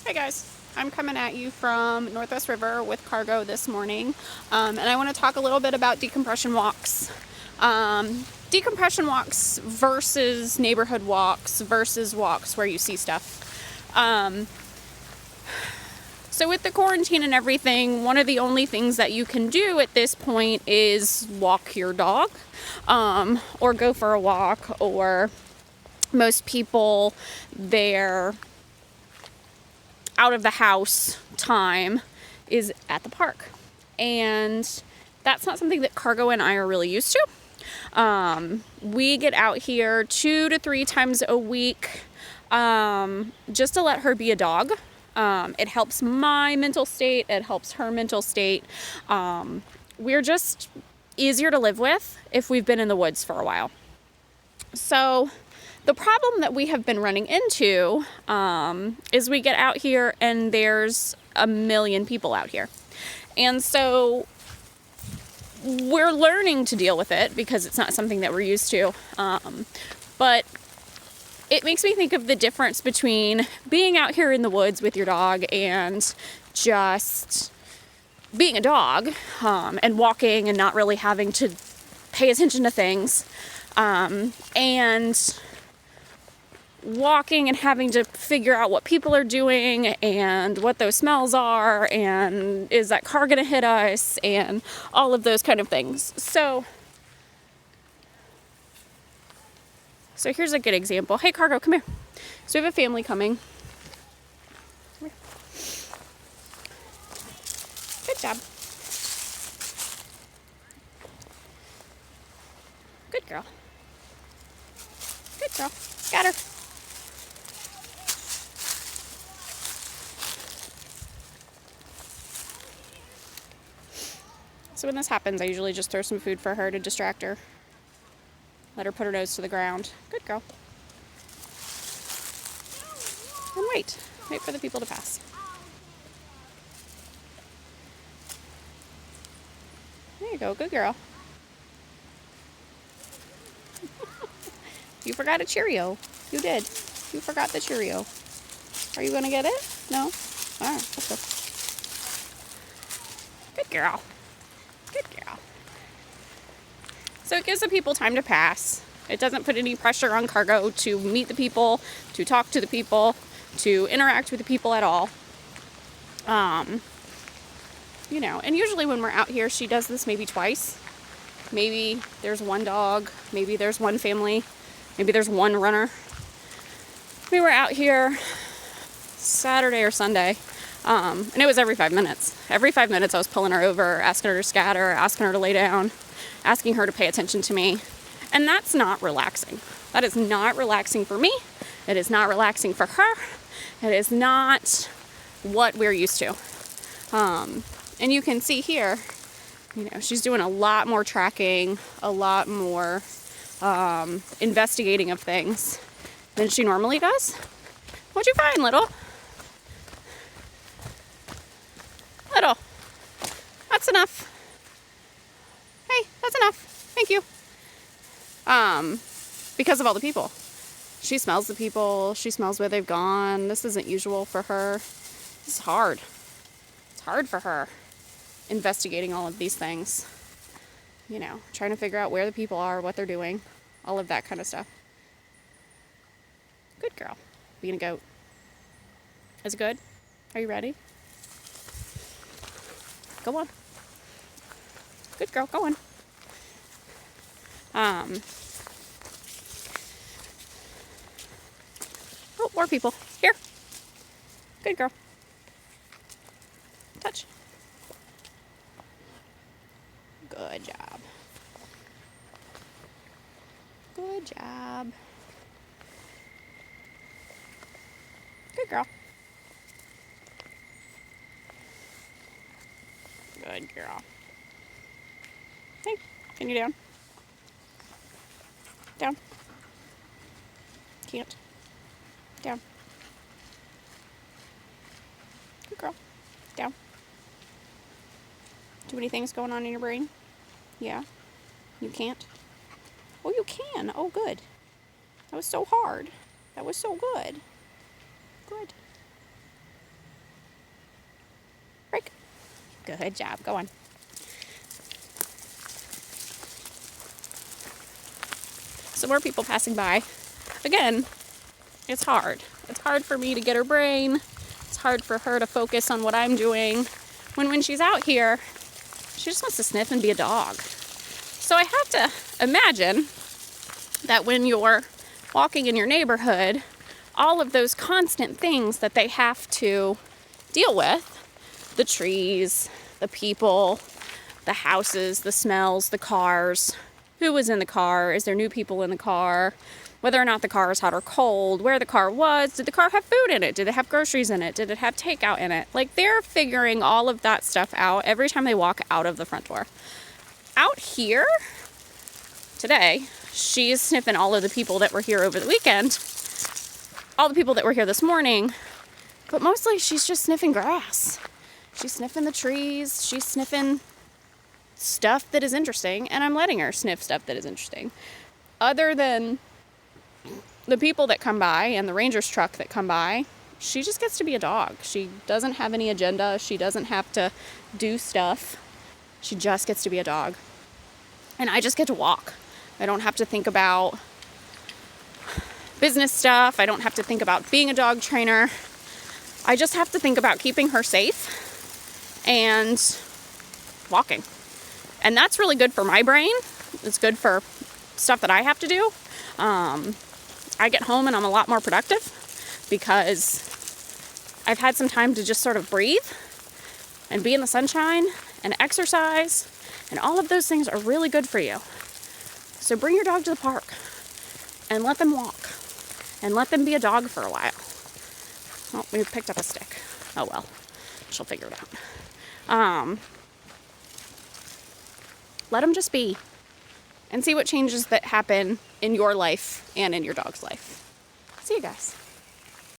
Hey guys, I'm coming at you from Northwest River with cargo this morning, and I want to talk a little bit about decompression walks. Decompression walks versus neighborhood walks versus walks where you see stuff. So with the quarantine and everything, one of the only things that you can do at this point is walk your dog, or go for a walk, or most people, their out of the house time is at the park. And that's not something that Cargo and I are really used to. We get out here 2 to 3 times a week, just to let her be a dog. It helps my mental state. It helps her mental state. We're just easier to live with if we've been in the woods for a while. So the problem that we have been running into is we get out here and there's a million people out here. And so we're learning to deal with it because it's not something that we're used to. But it makes me think of the difference between being out here in the woods with your dog and just being a dog, and walking and not really having to pay attention to things, and walking and having to figure out what people are doing and what those smells are and is that car gonna hit us and all of those kind of things. So here's a good example. Hey, Cargo, come here. So we have a family coming. Come here. Good job. Good girl. Good girl. Got her. So when this happens, I usually just throw some food for her to distract her. Let her put her nose to the ground. Good girl. And wait. Wait for the people to pass. There you go. Good girl. You forgot a Cheerio. You did. You forgot the Cheerio. Are you going to get it? No? All right. Let's go. Good girl. Good girl. So it gives the people time to pass. It doesn't put any pressure on Cargo to meet the people, to talk to the people, to interact with the people at all. And usually when we're out here, she does this maybe twice. Maybe there's one dog, maybe there's one family, maybe there's one runner. We were out here Saturday or Sunday, and it was every 5 minutes. Every 5 minutes I was pulling her over, asking her to scatter, asking her to lay down, asking her to pay attention to me. And that's not relaxing. That is not relaxing for me. It is not relaxing for her. It is not what we're used to. And you can see here, she's doing a lot more tracking, a lot more investigating of things than she normally does. What'd you find, little? Little. That's enough. Hey, that's enough. Thank you. Because of all the people. She smells the people. She smells where they've gone. This isn't usual for her. This is hard. It's hard for her investigating all of these things. Trying to figure out where the people are, what they're doing, all of that kind of stuff. Good girl. Being a goat. Is it good? Are you ready? Go on. Good girl, go on. Oh, more people. Here. Good girl. Touch. Good job. Good job. Good girl. Good girl. Hey, can you down? Down. Can't. Down. Good girl. Down. Too many things going on in your brain? Yeah? You can't? Oh, you can. Oh, good. That was so hard. That was so good. Good. Good job. Go on. Some more people passing by. Again, it's hard. It's hard for me to get her brain. It's hard for her to focus on what I'm doing. When she's out here, she just wants to sniff and be a dog. So I have to imagine that when you're walking in your neighborhood, all of those constant things that they have to deal with, the trees, the people, the houses, the smells, the cars, who was in the car, is there new people in the car, whether or not the car is hot or cold, where the car was, did the car have food in it, did it have groceries in it, did it have takeout in it? Like, they're figuring all of that stuff out every time they walk out of the front door. Out here, today, she's sniffing all of the people that were here over the weekend, all the people that were here this morning, but mostly she's just sniffing grass. She's sniffing the trees, she's sniffing stuff that is interesting, and I'm letting her sniff stuff that is interesting. Other than the people that come by and the ranger's truck that come by, she just gets to be a dog. She doesn't have any agenda. She doesn't have to do stuff. She just gets to be a dog. And I just get to walk. I don't have to think about business stuff. I don't have to think about being a dog trainer. I just have to think about keeping her safe and walking. And that's really good for my brain. It's good for stuff that I have to do. I get home and I'm a lot more productive because I've had some time to just sort of breathe and be in the sunshine and exercise, and all of those things are really good for you. So bring your dog to the park and let them walk and let them be a dog for a while. Oh, we picked up a stick. Oh well, she'll figure it out. Let them just be and see what changes that happen in your life and in your dog's life. See you guys.